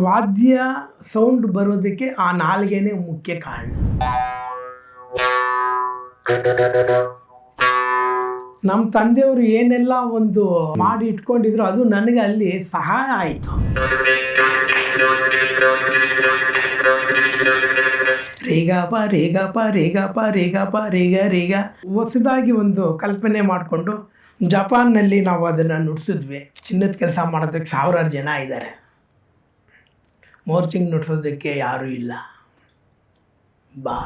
ವಾದ್ಯ ಸೌಂಡ್ ಬರೋದಕ್ಕೆ ಆ ನಾಲ್ಗೆನೇ ಮುಖ್ಯ ಕಾರಣ. ನಮ್ಮ ತಂದೆಯವರು ಏನೆಲ್ಲ ಒಂದು ಮಾಡಿ ಇಟ್ಕೊಂಡಿದ್ರು ಅದು ನನಗೆ ಅಲ್ಲಿ ಸಹಾಯ ಆಯಿತು. ರೇಗಪ ರೇಗಪ ರೇಗಪ ರೇಗಪ ರೇಗ ರೇಗ ಹೊಸದಾಗಿ ಒಂದು ಕಲ್ಪನೆ ಮಾಡಿಕೊಂಡು ಜಪಾನ್ನಲ್ಲಿ ನಾವು ಅದನ್ನು ನುಡಿಸಿದ್ವಿ. ಚಿನ್ನದ ಕೆಲಸ ಮಾಡೋದಕ್ಕೆ 1000 ಜನ ಇದ್ದಾರೆ, ಮೋರ್ಚಿಂಗ್ ನುಡಿಸೋದಕ್ಕೆ ಯಾರೂ ಇಲ್ಲ. ಬಾ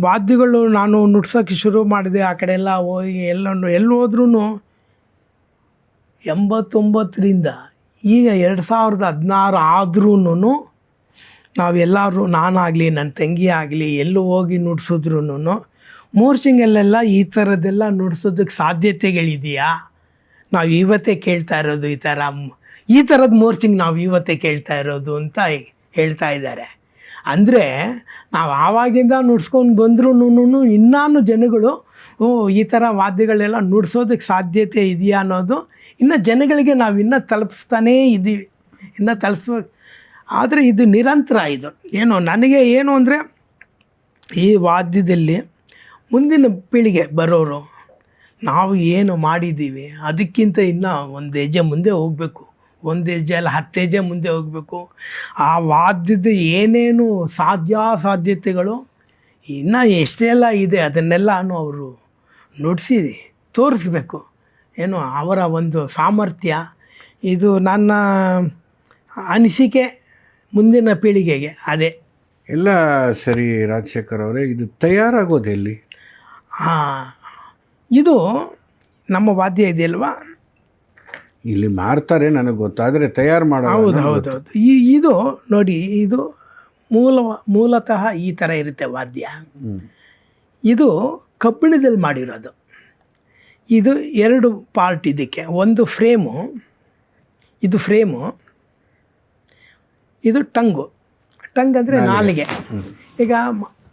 ವಾದ್ಯಗಳು ನಾನು ನುಡ್ಸೋಕ್ಕೆ ಶುರು ಮಾಡಿದೆ. ಆ ಕಡೆ ಎಲ್ಲ ಹೋಗಿ ಎಲ್ಲಿ ಹೋದ್ರೂ 89ರಿಂದ ಈಗ 2016 ಆದ್ರೂ ನಾವೆಲ್ಲರೂ, ನಾನಾಗಲಿ ನನ್ನ ತಂಗಿ ಆಗಲಿ ಎಲ್ಲೂ ಹೋಗಿ ನುಡ್ಸಿದ್ರು ಮೋರ್ಚಿಂಗಲ್ಲೆಲ್ಲ ಈ ಥರದ್ದೆಲ್ಲ ನುಡ್ಸೋದಕ್ಕೆ ಸಾಧ್ಯತೆಗಳಿದೆಯಾ, ನಾವು ಇವತ್ತೇ ಕೇಳ್ತಾ ಇರೋದು, ಈ ಥರದ ಮೋರ್ಚಿಂಗ್ ನಾವು ಇವತ್ತೇ ಕೇಳ್ತಾ ಇರೋದು ಅಂತ ಹೇಳ್ತಾ ಇದ್ದಾರೆ. ಅಂದರೆ ನಾವು ಆವಾಗಿಂದ ನುಡ್ಸ್ಕೊಂಡು ಬಂದ್ರೂ ಇನ್ನೂ ಜನಗಳು ಈ ಥರ ವಾದ್ಯಗಳೆಲ್ಲ ನುಡ್ಸೋದಕ್ಕೆ ಸಾಧ್ಯತೆ ಇದೆಯಾ ಅನ್ನೋದು ಇನ್ನು ಜನಗಳಿಗೆ ನಾವು ಇನ್ನೂ ತಲುಪಿಸ್ತಾನೇ ಇದ್ದೀವಿ, ಇನ್ನು ತಲುಪಿಸ್ಬೇಕು. ಆದರೆ ಇದು ನಿರಂತರ. ಇದು ನನಗೆ ಅಂದರೆ ಈ ವಾದ್ಯದಲ್ಲಿ ಮುಂದಿನ ಪೀಳಿಗೆ ಬರೋರು ನಾವು ಏನು ಮಾಡಿದ್ದೀವಿ ಅದಕ್ಕಿಂತ ಇನ್ನೂ ಒಂದು ಹೆಜ್ಜೆ ಮುಂದೆ ಹೋಗಬೇಕು, ಒಂದು ಹೆಜ್ಜೆ ಅಲ್ಲ 10 ಹೆಜ್ಜೆ ಮುಂದೆ ಹೋಗಬೇಕು. ಆ ವಾದ್ಯದ ಏನೇನು ಸಾಧ್ಯತೆಗಳು ಇನ್ನೂ ಎಷ್ಟೆಲ್ಲ ಇದೆ ಅದನ್ನೆಲ್ಲ ಅವರು ನುಡಿಸಿ ತೋರಿಸ್ಬೇಕು. ಅವರ ಒಂದು ಸಾಮರ್ಥ್ಯ. ಇದು ನನ್ನ ಅನಿಸಿಕೆ ಮುಂದಿನ ಪೀಳಿಗೆಗೆ. ಅದೇ ಎಲ್ಲ ಸರಿ. ರಾಜಶೇಖರ್ ಅವರೇ, ಇದು ತಯಾರಾಗೋದು ಎಲ್ಲಿ? ಇದು ನಮ್ಮ ವಾದ್ಯ ಇದೆಯಲ್ವಾ, ಇಲ್ಲಿ ಮಾರ್ತಾರೆ ನನಗೆ ಗೊತ್ತಾದರೆ ತಯಾರು ಮಾಡೋ. ಹೌದು. ಇದು ನೋಡಿ, ಇದು ಮೂಲತಃ ಈ ಥರ ಇರುತ್ತೆ ವಾದ್ಯ. ಇದು ಕಬ್ಬಿಣದಲ್ಲಿ ಮಾಡಿರೋದು. ಇದು 2 ಪಾರ್ಟ್ ಇದಕ್ಕೆ. ಒಂದು ಫ್ರೇಮು, ಇದು ಟಂಗ್ ಅಂದರೆ ನಾಲಿಗೆ. ಈಗ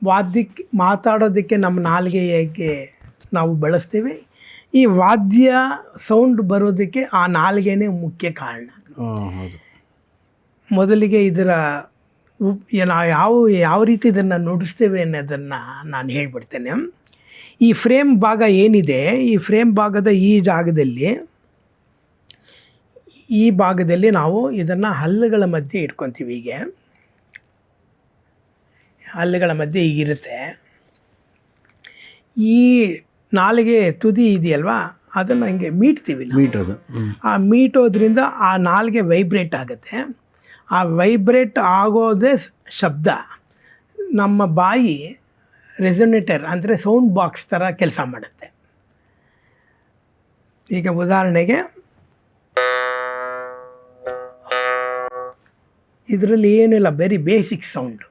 ವಾದ್ಯಕ್ಕೆ ಮಾತಾಡೋದಕ್ಕೆ ನಮ್ಮ ನಾಲಿಗೆ ಹೇಗೆ ನಾವು ಬಳಸ್ತೀವಿ, ಈ ವಾದ್ಯ ಸೌಂಡ್ ಬರೋದಕ್ಕೆ ಆ ನಾಲಿಗೆನೇ ಮುಖ್ಯ ಕಾರಣ. ಮೊದಲಿಗೆ ಇದರ ಯಾವ ರೀತಿ ಇದನ್ನು ನುಡಿಸ್ತೇವೆ ಅನ್ನೋದನ್ನು ನಾನು ಹೇಳ್ಬಿಡ್ತೇನೆ. ಈ ಫ್ರೇಮ್ ಭಾಗ ಏನಿದೆ, ಈ ಫ್ರೇಮ್ ಭಾಗದ ಈ ಭಾಗದಲ್ಲಿ ನಾವು ಇದನ್ನು ಹಲ್ಲುಗಳ ಮಧ್ಯೆ ಇಟ್ಕೊತೀವಿ. ಹೀಗೆ ಹಲ್ಲುಗಳ ಮಧ್ಯೆ ಹೀಗಿರುತ್ತೆ. ಈ ನಾಲಿಗೆ ತುದಿ ಇದೆಯಲ್ವಾ, ಅದನ್ನು ಹಿಂಗೆ ಮೀಟ್ತೀವಿ. ಆ ಮೀಟೋದ್ರಿಂದ ಆ ನಾಲಿಗೆ ವೈಬ್ರೇಟ್ ಆಗುತ್ತೆ. ಆ ವೈಬ್ರೇಟ್ ಆಗೋದೇ ಶಬ್ದ. ನಮ್ಮ ಬಾಯಿ ರೆಸೊನೇಟರ್ ಅಂದರೆ ಸೌಂಡ್ ಬಾಕ್ಸ್ ಥರ ಕೆಲಸ ಮಾಡುತ್ತೆ. ಈಗ ಉದಾಹರಣೆಗೆ ಇದರಲ್ಲಿ ಏನಿಲ್ಲ, ವೆರಿ ಬೇಸಿಕ್ ಸೌಂಡು.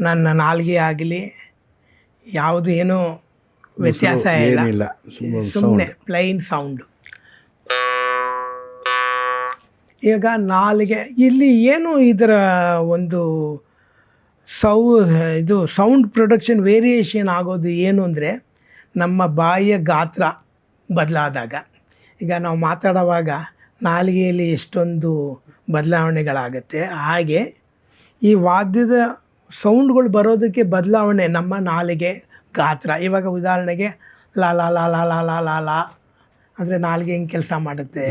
ನನ್ನ ನಾಲಿಗೆ ಆಗಲಿ ಯಾವುದು ಏನೂ ವ್ಯತ್ಯಾಸ ಇಲ್ಲ, ಸುಮ್ಮನೆ ಪ್ಲೈನ್ ಸೌಂಡು. ಈಗ ನಾಲಿಗೆ ಇಲ್ಲಿ ಏನು ಇದರ ಒಂದು ಇದು ಸೌಂಡ್ ಪ್ರೊಡಕ್ಷನ್ ವೇರಿಯೇಷನ್ ಆಗೋದು ಏನು ಅಂದರೆ, ನಮ್ಮ ಬಾಯಿಯ ಗಾತ್ರ ಬದಲಾದಾಗ. ಈಗ ನಾವು ಮಾತಾಡುವಾಗ ನಾಲಿಗೆಯಲ್ಲಿ ಎಷ್ಟೊಂದು ಬದಲಾವಣೆಗಳಾಗುತ್ತೆ, ಹಾಗೆ ಈ ವಾದ್ಯದ ಸೌಂಡ್ಗಳು ಬರೋದಕ್ಕೆ ಬದಲಾವಣೆ ನಮ್ಮ ನಾಲಿಗೆ ಗಾತ್ರ. ಇವಾಗ ಉದಾಹರಣೆಗೆ ಲಾ ಲಾ ಲಾ ಲಾ ಲಾ ಲಾ ಲಾ ಲಾ ಅಂದರೆ ನಾಲಿಗೆ ಹೆಂಗೆ ಕೆಲಸ ಮಾಡುತ್ತೆ.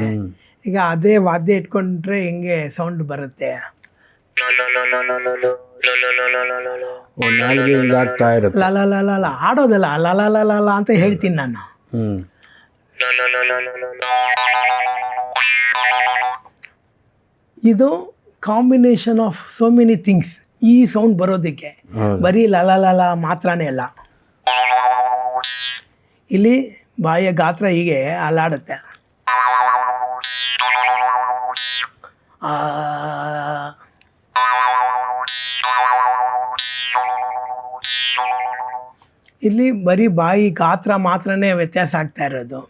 ಈಗ ಅದೇ ವಾದ್ಯ ಇಟ್ಕೊಂಡ್ರೆ ಹೆಂಗೆ ಸೌಂಡ್ ಬರುತ್ತೆ. ಲಾ ಲಾ ಲಾ ಲಾ ಲಾ ಆಡೋದಲ್ಲ, ಲಾ ಲಾ ಲಾ ಲಾ ಲಾ ಅಂತ ಹೇಳ್ತೀನಿ ನಾನು. ಇದು combination of so many things ಈ ಸೌಂಡ್ ಬರೋದಕ್ಕೆ. ಬರೀ ಲಲ ಮಾತ್ರನೇ ಅಲ್ಲ, ಇಲ್ಲಿ ಬಾಯಿಯ ಗಾತ್ರ ಹೀಗೆ ಅಲ್ಲಾಡುತ್ತೆ. ಇಲ್ಲಿ ಬರೀ ಬಾಯಿ ಗಾತ್ರ ಮಾತ್ರನೇ ವ್ಯತ್ಯಾಸ ಆಗ್ತಾ ಇರೋದು,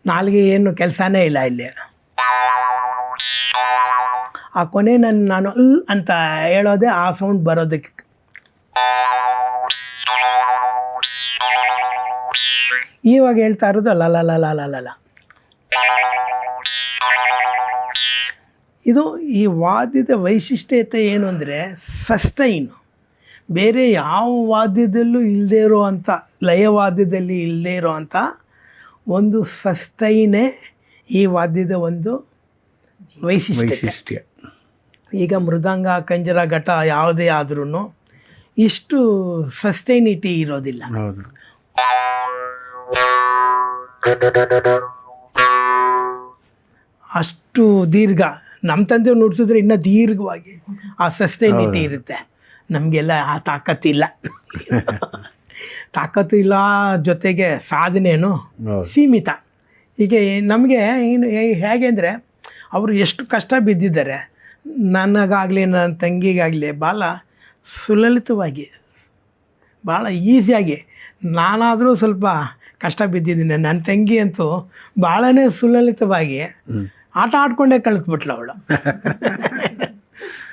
ನಾಲ್ಗೆ ಏನು ಕೆಲಸನೇ ಇಲ್ಲ ಇಲ್ಲಿ. ಆ ಕೊನೆ ನಾನು ಅಂತ ಹೇಳೋದೇ ಆ ಸೌಂಡ್ ಬರೋದಕ್ಕೆ. ಇವಾಗ ಹೇಳ್ತಾ ಇರೋದು ಲ ಲ ಲ ಲ ಲ ಲ ಲ. ಇದು ಈ ವಾದ್ಯದ ವೈಶಿಷ್ಟ್ಯತೆ ಏನು ಅಂದರೆ ಸಸ್ಟೈನು. ಬೇರೆ ಯಾವ ವಾದ್ಯದಲ್ಲೂ ಇಲ್ಲದೇ ಇರೋವಂಥ, ಲಯವಾದ್ಯದಲ್ಲಿ ಇಲ್ಲದೇ ಇರೋವಂಥ ಒಂದು ಸಸ್ಟೈನೇ ಈ ವಾದ್ಯದ ಒಂದು ವೈಶಿಷ್ಟ್ಯ. ಈಗ ಮೃದಂಗ, ಕಂಜರ, ಘಟ ಯಾವುದೇ ಆದ್ರೂ ಇಷ್ಟು ಸಸ್ಟೈನಿಟಿ ಇರೋದಿಲ್ಲ. ಹೌದು. ಅಷ್ಟು ದೀರ್ಘ. ನಮ್ಮ ತಂದೆಯವ್ರು ನುಡಿಸಿದ್ರೆ ಇನ್ನೂ ದೀರ್ಘವಾಗಿ ಆ ಸಸ್ಟೈನಿಟಿ ಇರುತ್ತೆ. ನಮಗೆಲ್ಲ ಆ ತಾಕತ್ತಿಲ್ಲ. ತಾಕತ್ತು ಇಲ್ಲ, ಜೊತೆಗೆ ಸಾಧನೆಯೂ ಸೀಮಿತ. ಈಗ ನಮಗೆ ಏನು ಹೇಗೆ ಅಂದರೆ ಅವರು ಎಷ್ಟು ಕಷ್ಟ ಬಿದ್ದಿದ್ದಾರೆ. ನನಗಾಗಲಿ ನನ್ನ ತಂಗಿಗಾಗಲಿ ಭಾಳ ಸುಲಲಿತವಾಗಿ, ಭಾಳ ಈಸಿಯಾಗಿ. ನಾನಾದರೂ ಸ್ವಲ್ಪ ಕಷ್ಟ ಬಿದ್ದಿದ್ದೀನಿ. ನನ್ನ ತಂಗಿ ಅಂತೂ ಭಾಳನೇ ಸುಲಲಿತವಾಗಿ ಆಟ ಆಡ್ಕೊಂಡೇ ಕಳಿಸ್ಬಿಟ್ಲು ಅವಳು.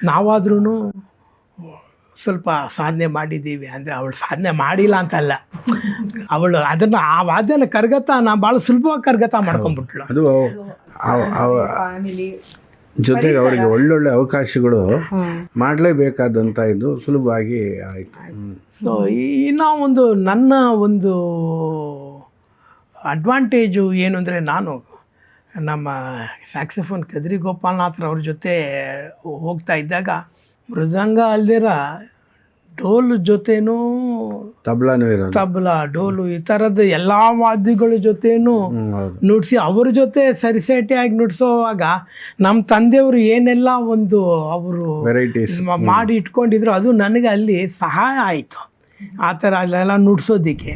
ನಾವಾದ್ರೂ ಸ್ವಲ್ಪ ಸಾಧನೆ ಮಾಡಿದ್ದೀವಿ ಅಂದರೆ, ಅವಳು ಸಾಧನೆ ಮಾಡಿಲ್ಲ ಅಂತಲ್ಲ, ಅವಳು ಅದನ್ನು ಆ ವಾದ್ಯನ ಕರಗತ ಭಾಳ ಸುಲಭವಾಗಿ ಕರಗತ ಮಾಡ್ಕೊಂಡ್ಬಿಟ್ಲು. ಅದು ಜೊತೆಗೆ ಅವರಿಗೆ ಒಳ್ಳೊಳ್ಳೆ ಅವಕಾಶಗಳು ಮಾಡಲೇಬೇಕಾದಂಥ ಇದು ಸುಲಭವಾಗಿ ಆಯಿತು. ಸೊ ಇನ್ನೂ ಒಂದು ನನ್ನ ಒಂದು ಅಡ್ವಾಂಟೇಜು ಏನು ಅಂದರೆ, ನಾನು ನಮ್ಮ ಸ್ಯಾಕ್ಸಫೋನ್ ಕದ್ರಿ ಗೋಪಾಲನಾಥ್ರವ್ರ ಜೊತೆ ಹೋಗ್ತಾ ಇದ್ದಾಗ ಮೃದಂಗ ಅಲ್ದಿರ ಡೋಲು ಜೊತೆನೂ ತಬಲಾ, ಡೋಲು ಈ ಥರದ ಎಲ್ಲ ವಾದ್ಯಗಳ ಜೊತೆನೂ ನುಡಿಸಿ ಅವ್ರ ಜೊತೆ ಸರಿಸೇಟಿಯಾಗಿ ನುಡಿಸೋವಾಗ ನಮ್ಮ ತಂದೆಯವರು ಏನೆಲ್ಲ ಒಂದು ಅವರು ಮಾಡಿ ಇಟ್ಕೊಂಡಿದ್ರು ಅದು ನನಗೆ ಅಲ್ಲಿ ಸಹಾಯ ಆಯಿತು ಆ ಥರ ಅಲ್ಲೆಲ್ಲ ನುಡಿಸೋದಕ್ಕೆ.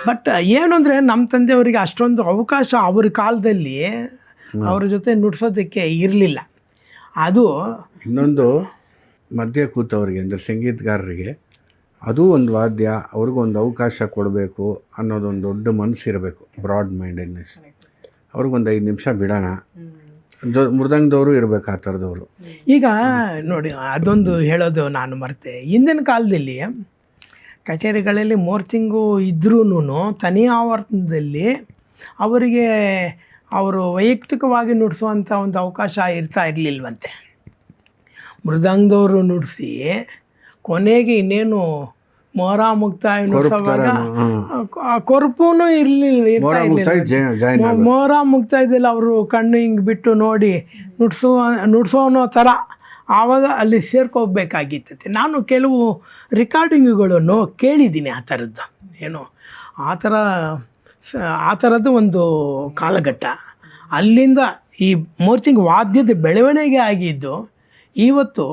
ಬಟ್ ಏನು ಅಂದರೆ ನಮ್ಮ ತಂದೆಯವರಿಗೆ ಅಷ್ಟೊಂದು ಅವಕಾಶ ಅವ್ರ ಕಾಲದಲ್ಲಿ ಅವ್ರ ಜೊತೆ ನುಡ್ಸೋದಕ್ಕೆ ಇರಲಿಲ್ಲ. ಅದು ಇನ್ನೊಂದು ಮಧ್ಯ ಕೂತವ್ರಿಗೆ ಅಂದರೆ ಸಂಗೀತಗಾರರಿಗೆ ಅದು ಒಂದು ವಾದ್ಯ, ಅವ್ರಿಗೊಂದು ಅವಕಾಶ ಕೊಡಬೇಕು ಅನ್ನೋದೊಂದು ದೊಡ್ಡ ಮನಸ್ಸಿರಬೇಕು, ಬ್ರಾಡ್ ಮೈಂಡೆಡ್ನೆಸ್. ಅವ್ರಿಗೊಂದು 5 ನಿಮಿಷ ಬಿಡೋಣ. ಮೃದಂಗದವರು ಇರಬೇಕು ಆ ಥರದವರು. ಈಗ ನೋಡಿ, ಅದೊಂದು ಹೇಳೋದು ನಾನು ಮರೆತೆ. ಹಿಂದಿನ ಕಾಲದಲ್ಲಿ ಕಚೇರಿಗಳಲ್ಲಿ ಮೋರ್ಚಿಂಗು ಇದ್ರೂ ತನಿ ಆವರ್ತನದಲ್ಲಿ ಅವರಿಗೆ ಅವರು ವೈಯಕ್ತಿಕವಾಗಿ ನುಡಿಸುವಂಥ ಒಂದು ಅವಕಾಶ ಇರಲಿಲ್ವಂತೆ. ಮೃದಂಗದವರು ನುಡಿಸಿ ಕೊನೆಗೆ ಇನ್ನೇನು ಮೊಹರ ಮುಕ್ತಾಯ ನುಡಿಸೋವಾಗ ಕೊರಪೂ ಇರಲಿಲ್ಲ. ಮೊಹರ ಮುಕ್ತಾಯದಲ್ಲಿ ಅವರು ಕಣ್ಣು ಹಿಂಗೆ ಬಿಟ್ಟು ನೋಡಿ ನುಡ್ಸೋನೋ ಥರ ಆವಾಗ ಅಲ್ಲಿ ಸೇರ್ಕೋಬೇಕಾಗಿತ್ತಂತೆ. ನಾನು ಕೆಲವು ರೆಕಾರ್ಡಿಂಗ್ಗಳನ್ನು ಕೇಳಿದ್ದೀನಿ ಆ ಥರದ್ದು. ಏನು ಆ ಥರದ್ದು ಒಂದು ಕಾಲಘಟ್ಟ. ಅಲ್ಲಿಂದ ಈ ಮೋರ್ಚಿಂಗ್ ವಾದ್ಯದ ಬೆಳವಣಿಗೆ ಆಗಿದ್ದು ಇವತ್ತು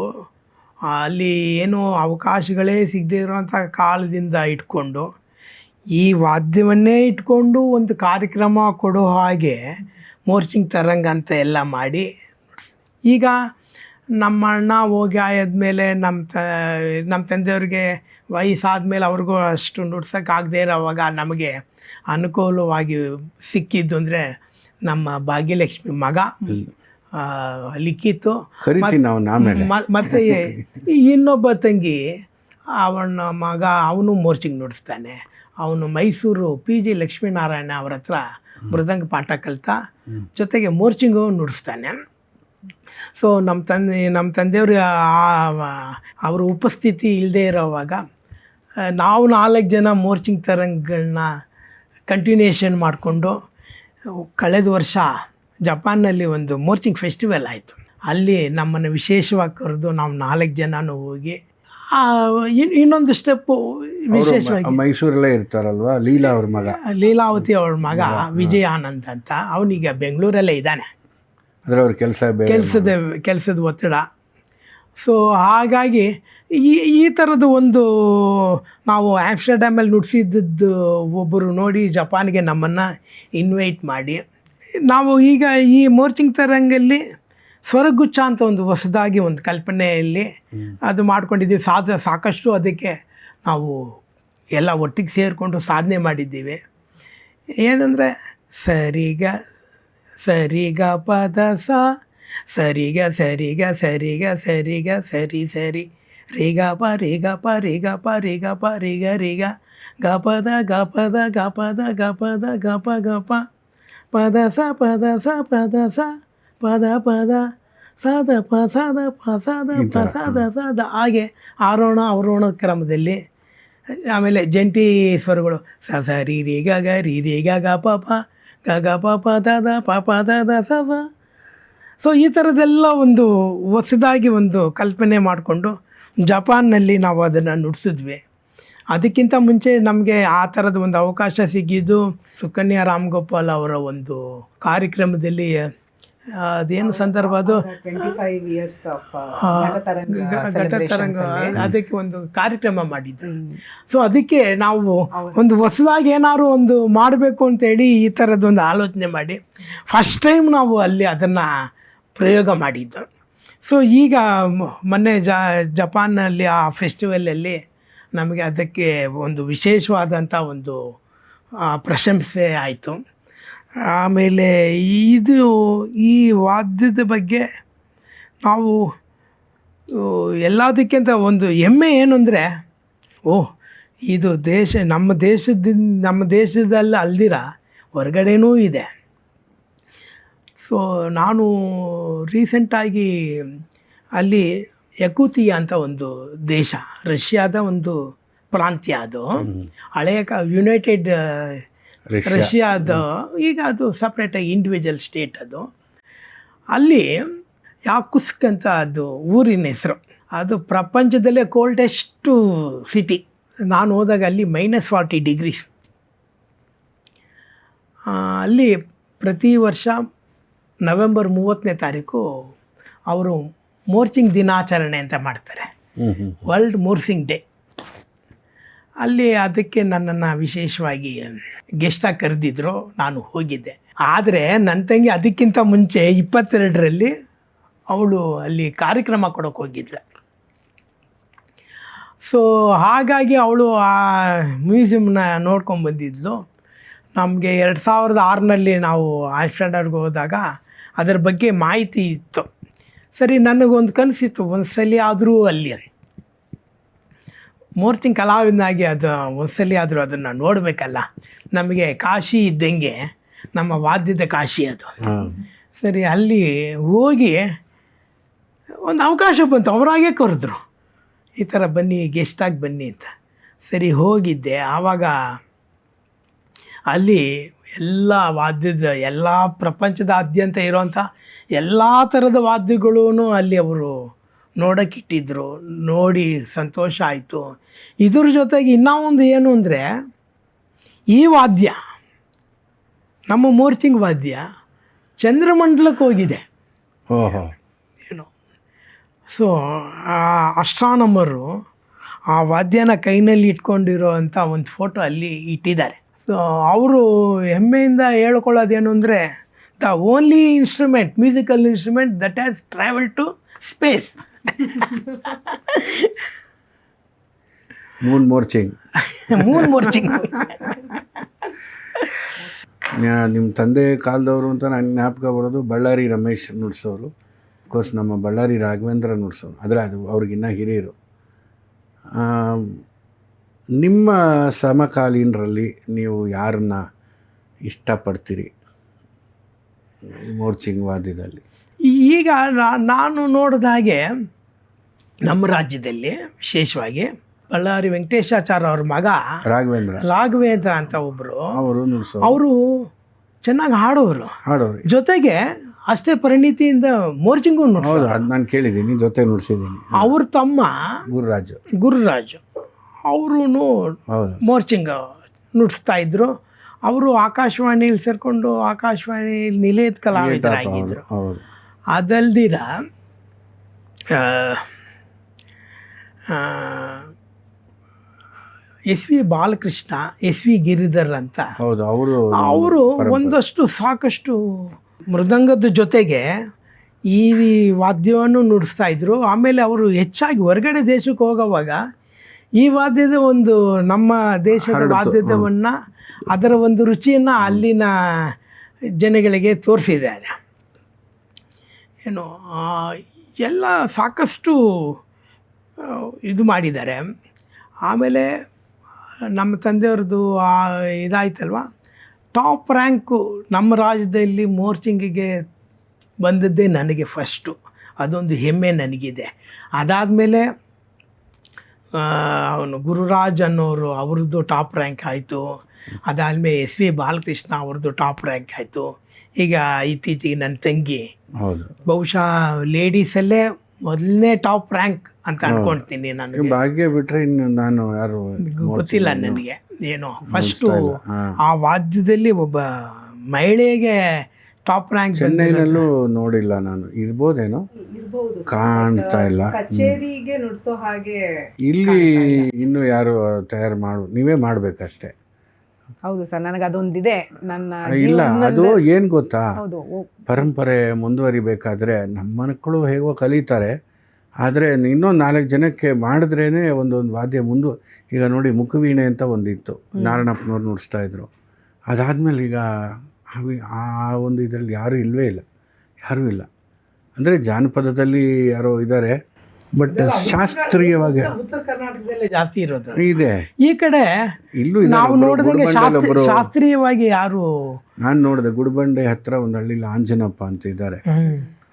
ಅಲ್ಲಿ ಏನೋ ಅವಕಾಶಗಳೇ ಸಿಗದೇ ಇರುವಂಥ ಕಾಲದಿಂದ ಇಟ್ಕೊಂಡು ಈ ವಾದ್ಯವನ್ನೇ ಇಟ್ಕೊಂಡು ಒಂದು ಕಾರ್ಯಕ್ರಮ ಕೊಡೋ ಹಾಗೆ ಮೋರ್ಚಿಂಗ್ ತರಂಗ ಅಂತ ಎಲ್ಲ ಮಾಡಿ. ಈಗ ನಮ್ಮ ಅಣ್ಣ ಹೋಗಿ ಆದಮೇಲೆ ನಮ್ಮ ತಂದೆಯವ್ರಿಗೆ ವಯಸ್ಸಾದ್ಮೇಲೆ ಅವ್ರಿಗೂ ಅಷ್ಟು ನುಡ್ಸೋಕ್ಕಾಗದೇ ಇರೋವಾಗ ನಮಗೆ ಅನುಕೂಲವಾಗಿ ಸಿಕ್ಕಿದ್ದು ಅಂದರೆ ನಮ್ಮ ಭಾಗ್ಯಲಕ್ಷ್ಮಿ ಮಗ ಲಿಖಿತು, ಮತ್ತು ಇನ್ನೊಬ್ಬ ತಂಗಿ ಅವನ ಮಗ, ಅವನು ಮೋರ್ಚಿಂಗ್ ನುಡಿಸ್ತಾನೆ. ಅವನು ಮೈಸೂರು PG ಲಕ್ಷ್ಮೀನಾರಾಯಣ ಅವ್ರ ಹತ್ರ ಮೃದಂಗ ಪಾಠ ಕಲಿತ, ಜೊತೆಗೆ ಮೋರ್ಚಿಂಗು ನುಡಿಸ್ತಾನೆ. ಸೊ ನಮ್ಮ ತಂದೆಯವರು ಅವರ ಉಪಸ್ಥಿತಿ ಇಲ್ಲದೆ ಇರೋವಾಗ ನಾವು 4 ಜನ ಮೋರ್ಚಿಂಗ್ ತರಂಗಗಳನ್ನ ಕಂಟಿನ್ಯೂಷನ್ ಮಾಡಿಕೊಂಡು ಕಳೆದ ವರ್ಷ ಜಪಾನ್ನಲ್ಲಿ ಒಂದು ಮೋರ್ಚಿಂಗ್ ಫೆಸ್ಟಿವಲ್ ಆಯಿತು. ಅಲ್ಲಿ ನಮ್ಮನ್ನು ವಿಶೇಷವಾಗಿ ಕರೆದು ನಾವು 4 ಜನನೂ ಹೋಗಿ ಇನ್ನೊಂದು ಸ್ಟೆಪ್ಪು ವಿಶೇಷವಾಗಿ ಮೈಸೂರಲ್ಲೇ ಇರ್ತಾರಲ್ವ ಲೀಲಾವತಿ ಅವ್ರ ಮಗ ವಿಜಯ ಆನಂದ್ ಅಂತ, ಅವನೀಗ ಬೆಂಗಳೂರಲ್ಲೇ ಇದ್ದಾನೆ. ಕೆಲಸದ ಒತ್ತಡ. ಸೊ ಹಾಗಾಗಿ ಈ ಥರದ ಒಂದು ನಾವು ಆಮ್ಸ್ಟರ್ಡ್ಯಾಮಲ್ಲಿ ನುಡಿಸಿದ್ದದ್ದು ಒಬ್ಬರು ನೋಡಿ ಜಪಾನ್ಗೆ ನಮ್ಮನ್ನು ಇನ್ವೈಟ್ ಮಾಡಿ, ನಾವು ಈಗ ಈ ಮೋರ್ಚಿಂಗ್ ತರಂಗಲ್ಲಿ ಸ್ವರಗುಚ್ಛ ಅಂತ ಒಂದು ಹೊಸದಾಗಿ ಒಂದು ಕಲ್ಪನೆಯಲ್ಲಿ ಅದು ಮಾಡ್ಕೊಂಡಿದ್ದೀವಿ. ಸಾಕಷ್ಟು ಅದಕ್ಕೆ ನಾವು ಎಲ್ಲ ಒಟ್ಟಿಗೆ ಸೇರಿಕೊಂಡು ಸಾಧನೆ ಮಾಡಿದ್ದೀವಿ. ಏನಂದರೆ ಸರಿಗ ಸರಿಗ ಪದ ಸ ಸರಿಗ ಸರಿಗ ಸರಿಗ ಸರಿಗ ಸರಿ ಸರಿ ರಿಗ ಪ ರಿಗ ಪ ರಿಗ ಪ ರಿಗ ಪ ರಿಗ ರಿಗ ಗ ಪದ ಗ ಪದ ಗ ಪದ ಗ ಪದ ಗ ಪ ಗ ಪ ಪದ ಸ ಪದ ಸ ಪದ ಸ ಪದ ಪದ ಸದ ಪ ಸದ ಪ ಸದ ಪ ಸದ ಸದ ಹಾಗೆ ಆರೋಹಣ ಅವರೋಹಣ ಕ್ರಮದಲ್ಲಿ. ಆಮೇಲೆ ಜಂಟಿ ಸ್ವರಗಳು ಸ ಸ ರಿ ರಿ ಗ ಗ ಪ ಪ ಗ ಗ ಪ ಪ ದ ದ ಪ ಪ ದ ದ ಸ ಸ. ಸೊ ಈ ಥರದ್ದೆಲ್ಲ ಒಂದು ಹೊಸದಾಗಿ ಒಂದು ಕಲ್ಪನೆ ಮಾಡಿಕೊಂಡು ಜಪಾನ್ನಲ್ಲಿ ನಾವು ಅದನ್ನು ನುಡಿಸಿದ್ವಿ. ಅದಕ್ಕಿಂತ ಮುಂಚೆ ನಮಗೆ ಆ ಥರದ ಒಂದು ಅವಕಾಶ ಸಿಕ್ಕಿದ್ದು ಸುಕನ್ಯಾ ರಾಮ್ಗೋಪಾಲ್ ಅವರ ಒಂದು ಕಾರ್ಯಕ್ರಮದಲ್ಲಿ. ಅದೇನು ಸಂದರ್ಭ ಅದು 25 years of ಘಟತರಂಗ, ಅದಕ್ಕೆ ಒಂದು ಕಾರ್ಯಕ್ರಮ ಮಾಡಿದ್ರು. ಸೊ ಅದಕ್ಕೆ ನಾವು ಒಂದು ಹೊಸದಾಗಿ ಏನಾದ್ರು ಒಂದು ಮಾಡಬೇಕು ಅಂತೇಳಿ ಈ ಥರದ್ದೊಂದು ಆಲೋಚನೆ ಮಾಡಿ ಫಸ್ಟ್ ಟೈಮ್ ನಾವು ಅಲ್ಲಿ ಅದನ್ನು ಪ್ರಯೋಗ ಮಾಡಿದ್ದು. ಸೊ ಈಗ ಮೊನ್ನೆ ಜಪಾನ್ನಲ್ಲಿ ಆ ಫೆಸ್ಟಿವಲಲ್ಲಿ ನಮಗೆ ಅದಕ್ಕೆ ಒಂದು ವಿಶೇಷವಾದಂಥ ಒಂದು ಪ್ರಶಂಸೆ ಆಯಿತು. ಆಮೇಲೆ ಈ ವಾದ್ಯದ ಬಗ್ಗೆ ನಾವು ಎಲ್ಲದಕ್ಕಿಂತ ಒಂದು ಹೆಮ್ಮೆ ಏನು ಅಂದರೆ, ಇದು ನಮ್ಮ ದೇಶದಲ್ಲಿ ಅಲ್ದಿರ ಹೊರಗಡೆನೂ ಇದೆ. ಸೊ ನಾನು ರೀಸೆಂಟಾಗಿ ಅಲ್ಲಿ ಯಕೂತಿಯಾ ಅಂತ ಒಂದು ದೇಶ, ರಷ್ಯಾದ ಒಂದು ಪ್ರಾಂತ್ಯ, ಅದು ಹಳೆಯ ಯುನೈಟೆಡ್ ರಷ್ಯಾದ, ಈಗ ಅದು ಸಪ್ರೇಟಾಗಿ ಇಂಡಿವಿಜುವಲ್ ಸ್ಟೇಟ್. ಅದು ಅಲ್ಲಿ ಯಾಕುಸ್ಕ್ ಅಂತ ಅದು ಊರಿನ ಹೆಸರು. ಅದು ಪ್ರಪಂಚದಲ್ಲೇ ಕೋಲ್ಡೆಸ್ಟು ಸಿಟಿ. ನಾನು ಹೋದಾಗ ಅಲ್ಲಿ -40 ಡಿಗ್ರೀಸ್. ಅಲ್ಲಿ ಪ್ರತಿ ವರ್ಷ ನವೆಂಬರ್ 30ನೇ ತಾರೀಕು ಅವರು ಮೋರ್ಚಿಂಗ್ ದಿನಾಚರಣೆ ಅಂತ ಮಾಡ್ತಾರೆ, ವರ್ಲ್ಡ್ ಮೋರ್ಚಿಂಗ್ ಡೇ. ಅಲ್ಲಿ ಅದಕ್ಕೆ ನನ್ನನ್ನು ವಿಶೇಷವಾಗಿ ಗೆಸ್ಟಾಗಿ ಕರೆದಿದ್ರು, ನಾನು ಹೋಗಿದ್ದೆ. ಆದರೆ ನನ್ನ ತಂಗಿ ಅದಕ್ಕಿಂತ ಮುಂಚೆ 22ರಲ್ಲಿ ಅವಳು ಅಲ್ಲಿ ಕಾರ್ಯಕ್ರಮ ಕೊಡೋಕೆ ಹೋಗಿದ್ಳು. ಸೊ ಹಾಗಾಗಿ ಅವಳು ಆ ಮ್ಯೂಸಿಯಮ್ನ ನೋಡ್ಕೊಂಬಂದಿದ್ಲು. ನಮಗೆ 2006ನಲ್ಲಿ ನಾವು ಆಮ್ಸ್ಟರ್ಡ್ಯಾಮ್ಗೆ ಹೋದಾಗ ಅದರ ಬಗ್ಗೆ ಮಾಹಿತಿ ಇತ್ತು. ಸರಿ, ನನಗೊಂದು ಕನಸಿತ್ತು, ಒಂದು ಸಲ ಆದರೂ ಅಲ್ಲಿ ಮೋರ್ಚಿಂಗ್ ಕಲಾವಿದನಾಗಿ ಒಂದು ಸಲ ಆದರೂ ಅದನ್ನು ನೋಡಬೇಕಲ್ಲ. ನಮಗೆ ಕಾಶಿ ಇದ್ದಂಗೆ ನಮ್ಮ ವಾದ್ಯದ ಕಾಶಿ ಅದು. ಸರಿ, ಅಲ್ಲಿ ಹೋಗಿ ಒಂದು ಅವಕಾಶ ಬಂತು, ಅವರಾಗೇ ಕರೆದ್ರು, ಈ ಥರ ಬನ್ನಿ, ಗೆಸ್ಟಾಗಿ ಬನ್ನಿ ಅಂತ. ಸರಿ, ಹೋಗಿದ್ದೆ. ಆವಾಗ ಅಲ್ಲಿ ಎಲ್ಲ ವಾದ್ಯದ, ಎಲ್ಲ ಪ್ರಪಂಚದಾದ್ಯಂತ ಇರೋವಂಥ ಎಲ್ಲ ಥರದ ವಾದ್ಯಗಳೂ ಅಲ್ಲಿ ಅವರು ನೋಡೋಕ್ಕಿಟ್ಟಿದ್ರು. ನೋಡಿ ಸಂತೋಷ ಆಯಿತು. ಇದ್ರ ಜೊತೆಗೆ ಇನ್ನೂ ಒಂದು ಏನು ಅಂದರೆ, ಈ ವಾದ್ಯ, ನಮ್ಮ ಮೋರ್ಚಿಂಗ್ ವಾದ್ಯ ಚಂದ್ರಮಂಡಲಕ್ಕೆ ಹೋಗಿದೆ ಏನು. ಸೊ ಅಸ್ಟ್ರಾನಮರು ಆ ವಾದ್ಯನ ಕೈನಲ್ಲಿ ಇಟ್ಕೊಂಡಿರೋ ಅಂಥ ಒಂದು ಫೋಟೋ ಅಲ್ಲಿ ಇಟ್ಟಿದ್ದಾರೆ. ಸೊ ಅವರು ಹೆಮ್ಮೆಯಿಂದ ಹೇಳ್ಕೊಳ್ಳೋದೇನು ಅಂದರೆ, the only instrument, musical instrument that has travel to space. Moon morching. ನಿಮ್ಮ ತಂದೆ ಕಾಲದವರು ಅಂತ ನನಗೆ ಜ್ಞಾಪಕ ಬರೋದು ಬಳ್ಳಾರಿ ರಮೇಶ್ ನುಡ್ಸೋರು. ಅಫ್ಕೋರ್ಸ್ ನಮ್ಮ ಬಳ್ಳಾರಿ ರಾಘವೇಂದ್ರ ನುಡ್ಸೋರು, ಆದರೆ ಅದು ಅವ್ರಿಗಿನ್ನ ಹಿರಿಯರು. ನಿಮ್ಮ ಸಮಕಾಲೀನರಲ್ಲಿ ನೀವು ಯಾರನ್ನ ಇಷ್ಟಪಡ್ತೀರಿ ಮೋರ್ಚಿಂಗ್ ವಾದ್ಯದಲ್ಲಿ? ಈಗ ನಾನು ನೋಡಿದ ಹಾಗೆ ನಮ್ಮ ರಾಜ್ಯದಲ್ಲಿ ವಿಶೇಷವಾಗಿ ಬಳ್ಳಾರಿ ವೆಂಕಟೇಶಾಚಾರ್ಯ ಅವ್ರ ಮಗ ರಾಘವೇಂದ್ರ ಅಂತ ಒಬ್ಬರು, ಅವರು ಚೆನ್ನಾಗಿ ಹಾಡೋರು. ಜೊತೆಗೆ ಅಷ್ಟೇ ಪರಿಣಿತಿಯಿಂದ ಮೋರ್ಚಿಂಗು ನಾನು ಕೇಳಿದ್ದೀನಿ, ಜೊತೆ ನುಡಿಸಿದ್ದೀನಿ. ಅವ್ರ ತಮ್ಮ ಗುರುರಾಜ್ ಅವರು ಮೋರ್ಚಿಂಗ್ ನುಡಿಸ್ತಾ ಇದ್ರು. ಅವರು ಆಕಾಶವಾಣಿಯಲ್ಲಿ ಸೇರಿಕೊಂಡು ಆಕಾಶವಾಣಿ ನಿಲಯದ ಕಲಾವಿದರಾಗಿದ್ದರು. ಅದಲ್ದಿರ SV ಬಾಲಕೃಷ್ಣ, SV ಗಿರಿಧರ್ ಅಂತ ಅವರು ಒಂದಷ್ಟು ಸಾಕಷ್ಟು ಮೃದಂಗದ ಜೊತೆಗೆ ಈ ವಾದ್ಯವನ್ನು ನುಡಿಸ್ತಾ ಇದ್ರು. ಆಮೇಲೆ ಅವರು ಹೆಚ್ಚಾಗಿ ಹೊರಗಡೆ ದೇಶಕ್ಕೆ ಹೋಗೋವಾಗ ಈ ವಾದ್ಯದ ಒಂದು ನಮ್ಮ ದೇಶದ ವಾದ್ಯದವನ್ನು ಅದರ ಒಂದು ರುಚಿಯನ್ನು ಅಲ್ಲಿನ ಜನಗಳಿಗೆ ತೋರಿಸಿದ್ದಾರೆ. ಏನು ಎಲ್ಲ ಸಾಕಷ್ಟು ಇದು ಮಾಡಿದ್ದಾರೆ. ಆಮೇಲೆ ನಮ್ಮ ತಂದೆಯವ್ರದ್ದು ಇದಾಯ್ತಲ್ವ, ಟಾಪ್ ರ್ಯಾಂಕು ನಮ್ಮ ರಾಜ್ಯದಲ್ಲಿ ಮೋರ್ಚಿಂಗಿಗೆ ಬಂದದ್ದೇ ನನಗೆ ಫಸ್ಟು. ಅದೊಂದು ಹೆಮ್ಮೆ ನನಗಿದೆ. ಅದಾದಮೇಲೆ ಅವನು ಗುರುರಾಜ್ ಅನ್ನೋರು ಅವ್ರದ್ದು ಟಾಪ್ ರ್ಯಾಂಕ್ ಆಯಿತು. ಅದಾದಮೇಲೆ ಎಸ್ ವಿ ಬಾಲಕೃಷ್ಣ ಅವ್ರದ್ದು ಟಾಪ್ ರ್ಯಾಂಕ್ ಆಯಿತು. ಈಗ ಇತ್ತೀಚೆಗೆ ನನ್ನ ತಂಗಿ, ಹೌದು, ಬಹುಶಃ ಲೇಡೀಸಲ್ಲೇ ಮೊದಲನೇ ಟಾಪ್ ರ್ಯಾಂಕ್ ಅಂತ ಅನ್ಕೊಳ್ತೀನಿ. ನನಗೆ ಭಾಗ್ಯ ಬಿಟ್ರೆ ಇನ್ನು ನಾನು ಯಾರು ಗೊತ್ತಿಲ್ಲ ನನಗೆ. ಏನೋ ಫಸ್ಟು ಆ ವಾದ್ಯದಲ್ಲಿ ಒಬ್ಬ ಮಹಿಳೆಗೆ ಟಾಪ್ ರ್ಯಾಂಕ್. ಚೆನ್ನೈನಲ್ಲೂ ನೋಡಿಲ್ಲ ನಾನು, ಇರ್ಬೋದೇನೋ, ಇರ್ಬಹುದು, ಕಾಣ್ತಾ ಇಲ್ಲ. ಕಚೇರಿಗೆ ನುಡ್ಸೋ ಹಾಗೆ ಇಲ್ಲಿ ಇನ್ನು ಯಾರು ತಯಾರು ನೀವೇ ಮಾಡ್ಬೇಕಷ್ಟೇ. ಹೌದು ಸರ್, ನನಗೆ ಅದೊಂದಿದೆ ನನ್ನ ಇಲ್ಲ, ಅದು ಏನ್ ಗೊತ್ತಾ, ಹೌದು. ಪರಂಪರೆ ಮುಂದುವರಿಬೇಕಾದ್ರೆ ನಮ್ಮ ಮಕ್ಕಳು ಹೇಗೋ ಕಲಿತಾರೆ, ಆದರೆ ಇನ್ನೊಂದು 4 ಜನಕ್ಕೆ ಮಾಡಿದ್ರೇನೆ ಒಂದೊಂದು ವಾದ್ಯ ಈಗ ನೋಡಿ, ಮುಖವೀಣೆ ಅಂತ ಒಂದಿತ್ತು, ನಾರಾಯಣಪ್ಪನವ್ರು ನುಡಿಸ್ತಾ ಇದ್ರು. ಅದಾದಮೇಲೆ ಈಗ ಆ ಒಂದು ಇದರಲ್ಲಿ ಯಾರೂ ಇಲ್ಲವೇ ಇಲ್ಲ, ಯಾರೂ ಇಲ್ಲ. ಅಂದರೆ ಜಾನಪದದಲ್ಲಿ ಯಾರೋ ಇದ್ದಾರೆ, ಬಟ್ ಶಾಸ್ತ್ರೀಯವಾಗಿ ಉತ್ತರ ಕರ್ನಾಟಕದಲ್ಲೇ ಜಾಸ್ತಿ ಇರೋದು ಇದೆ. ಈ ಕಡೆ ಇಲ್ಲೂ ನಾವು ನೋಡಿದಂಗೆ ಶಾಸ್ತ್ರೀಯವಾಗಿ ಯಾರು. ನಾನು ನೋಡಿದೆ ಗುಡಿಬಂಡೆ ಹತ್ರ ಒಂದು ಹಳ್ಳಿಲಿ ಆಂಜನಪ್ಪ ಅಂತ ಇದ್ದಾರೆ.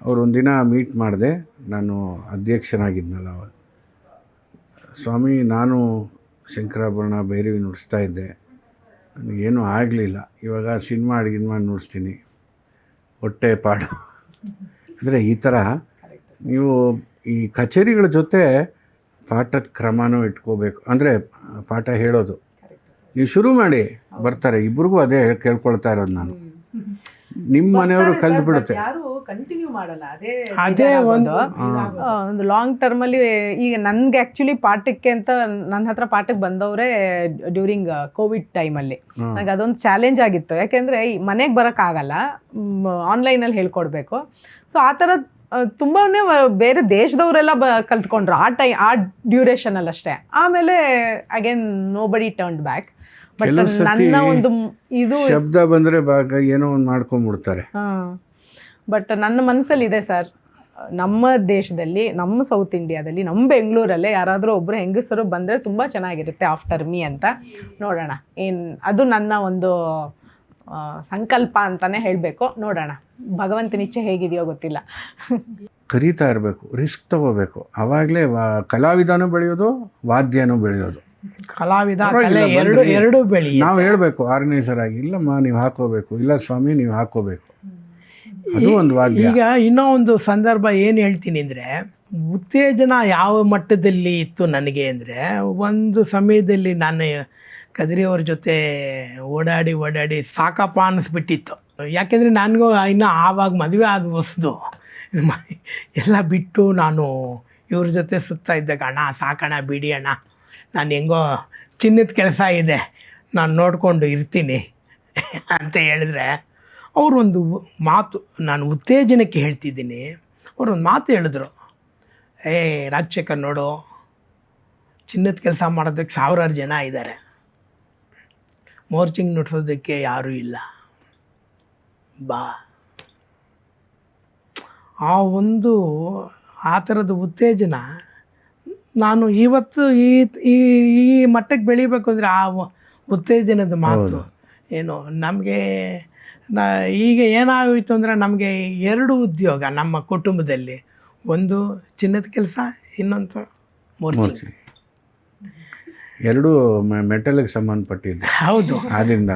ಅವ್ರು ಒಂದಿನ ಮೀಟ್ ಮಾಡಿದೆ, ನಾನು ಅಧ್ಯಕ್ಷನಾಗಿದ್ನಲ್ಲ ಅವಾಗ. ಸ್ವಾಮಿ, ನಾನು ಶಂಕರಾಭರಣ ಭೈರವಿ ನುಡಿಸ್ತಾ ಇದ್ದೆ, ನನಗೇನೂ ಆಗಲಿಲ್ಲ. ಇವಾಗ ಸಿನಿಮಾ ಮಾಡಿ ನುಡಿಸ್ತೀನಿ, ಹೊಟ್ಟೆ ಪಾಡು. ಅಂದರೆ ಈ ಥರ ನೀವು ಈ ಕಚೇರಿಗಳ ಜೊತೆ ಪಾಠದ ಕ್ರಮನೂ ಇಟ್ಕೋಬೇಕು. ಅಂದರೆ ಪಾಠ ಹೇಳೋದು ನೀವು ಶುರು ಮಾಡಿ, ಬರ್ತಾರೆ. ಇಬ್ರಿಗೂ ಅದೇ ಕೇಳ್ಕೊಳ್ತಾ ಇರೋದು ನಾನು. ನಿಮ್ಮ ಮನೆಯವರು ಕಲ್ತು ಬಿಡುತ್ತೆ, ಯಾರು ಕಂಟಿನ್ಯೂ ಮಾಡಲ್ಲ. ಅದೇ ಒಂದು ಲಾಂಗ್ ಟರ್ಮಲ್ಲಿ. ಈಗ ನನ್ಗೆ ಆಕ್ಚುಲಿ ಪಾಠಕ್ಕೆ ಅಂತ ನನ್ನ ಹತ್ರ ಪಾಠಕ್ಕೆ ಬಂದವರೇ ಡ್ಯೂರಿಂಗ್ ಕೋವಿಡ್ ಟೈಮಲ್ಲಿ. ನನಗೆ ಅದೊಂದು ಚಾಲೆಂಜ್ ಆಗಿತ್ತು, ಯಾಕೆಂದ್ರೆ ಮನೆಗೆ ಬರೋಕ್ಕಾಗಲ್ಲ, ಆನ್ಲೈನಲ್ಲಿ ಹೇಳ್ಕೊಡ್ಬೇಕು. ಸೊ ಆ ಥರ ತುಂಬಾನೇ ಬೇರೆ ದೇಶದವರೆಲ್ಲ ಕಲ್ತ್ಕೊಂಡ್ರು ಆ ಡ್ಯೂರೇಷನಲ್ಲಿ ಅಷ್ಟೇ. ಆಮೇಲೆ ಅಗೇನ್ ನೋ ಬಡಿ ಟರ್ನ್ಡ್ ಬ್ಯಾಕ್. ಬಟ್ ನನ್ನ ಒಂದು ಇದು ಶಬ್ದ ಬಂದರೆ ಏನೋ ಒಂದು ಮಾಡ್ಕೊಂಡ್ಬಿಡ್ತಾರೆ. ಬಟ್ ನನ್ನ ಮನಸ್ಸಲ್ಲಿ ಇದೆ ಸರ್, ನಮ್ಮ ದೇಶದಲ್ಲಿ, ನಮ್ಮ ಸೌತ್ ಇಂಡಿಯಾದಲ್ಲಿ, ನಮ್ಮ ಬೆಂಗಳೂರಲ್ಲೇ ಯಾರಾದರೂ ಒಬ್ಬರು ಹೆಂಗಸರು ಬಂದರೆ ತುಂಬ ಚೆನ್ನಾಗಿರುತ್ತೆ ಆಫ್ಟರ್ ಮೀ ಅಂತ. ನೋಡೋಣ, ಅದು ನನ್ನ ಒಂದು ಸಂಕಲ್ಪ ಅಂತಾನೆ ಹೇಳಬೇಕು. ನೋಡೋಣ, ಭಗವಂತನ ಇಚ್ಛೆ ಹೇಗಿದೆಯೋ ಗೊತ್ತಿಲ್ಲ. ಕರೀತಾ ಇರಬೇಕು, ರಿಸ್ಕ್ ತಗೋಬೇಕು. ಆವಾಗಲೇ ಕಲಾವಿದನೂ ಬೆಳೆಯೋದು, ವಾದ್ಯನೂ ಬೆಳೆಯೋದು. ಕಲಾವಿದ ಎರಡು ಬೆಳಿ. ನಾವು ಹೇಳಬೇಕು ಆರ್ಗನೈಸರ್ ಆಗಿ, ಇಲ್ಲಮ್ಮ ನೀವು ಹಾಕೋಬೇಕು, ಇಲ್ಲ ಸ್ವಾಮಿ ನೀವು ಹಾಕೋಬೇಕು, ಅದು ಒಂದು ವಾದ್ಯ. ಈಗ ಇನ್ನೂ ಒಂದು ಸಂದರ್ಭ ಏನು ಹೇಳ್ತೀನಿ ಅಂದರೆ, ಉತ್ತೇಜನ ಯಾವ ಮಟ್ಟದಲ್ಲಿ ಇತ್ತು ನನಗೆ ಅಂದರೆ, ಒಂದು ಸಮಯದಲ್ಲಿ ನಾನು ಕದ್ರಿಯವ್ರ ಜೊತೆ ಓಡಾಡಿ ಸಾಕಪ್ಪ ಅನ್ನಿಸ್ಬಿಟ್ಟಿತ್ತು. ಯಾಕೆಂದರೆ ನನಗೂ ಇನ್ನೂ ಆವಾಗ ಮದುವೆ ಆದ ಹೊಸ್ದು ಎಲ್ಲ ಬಿಟ್ಟು ನಾನು ಇವ್ರ ಜೊತೆ ಸುತ್ತಾ ಇದ್ದಾಗ, ಅಣ್ಣ ಸಾಕಣ್ಣ ಬಿಡಿ ಅಣ್ಣ, ನಾನು ಹೆಂಗೋ ಚಿನ್ನದ ಕೆಲಸ ಇದೆ, ನಾನು ನೋಡಿಕೊಂಡು ಇರ್ತೀನಿ ಅಂತ ಹೇಳಿದ್ರೆ, ಅವರೊಂದು ಮಾತು, ನಾನು ಉತ್ತೇಜನಕ್ಕೆ ಹೇಳ್ತಿದ್ದೀನಿ, ಅವರೊಂದು ಮಾತು ಹೇಳಿದ್ರು, ರಾಜಶೇಖರ್ ನೋಡು, ಚಿನ್ನದ ಕೆಲಸ ಮಾಡೋದಕ್ಕೆ 1000 ಜನ ಇದ್ದಾರೆ, ಮೋರ್ಚಿಂಗ್ ನುಡ್ಸೋದಕ್ಕೆ ಯಾರೂ ಇಲ್ಲ, ಬಾ. ಆ ಥರದ ಉತ್ತೇಜನ ನಾನು ಇವತ್ತು ಈ ಮಟ್ಟಕ್ಕೆ ಬೆಳಿಬೇಕು ಅಂದರೆ ಆ ಉತ್ತೇಜನದ ಮಾತು ಏನು ನಮಗೆ. ಈಗ ಏನಾಗೋಯ್ತು ಅಂದರೆ, ನಮಗೆ 2 ಉದ್ಯೋಗ ನಮ್ಮ ಕುಟುಂಬದಲ್ಲಿ, ಒಂದು ಚಿನ್ನದ ಕೆಲಸ, ಇನ್ನೊಂದು ಮೋರ್ಚಿಂಗ್. 2 ಮೆಟಲ್ಗೆ ಸಂಬಂಧಪಟ್ಟಿದ್ದು. ಹೌದು. ಆದ್ದರಿಂದ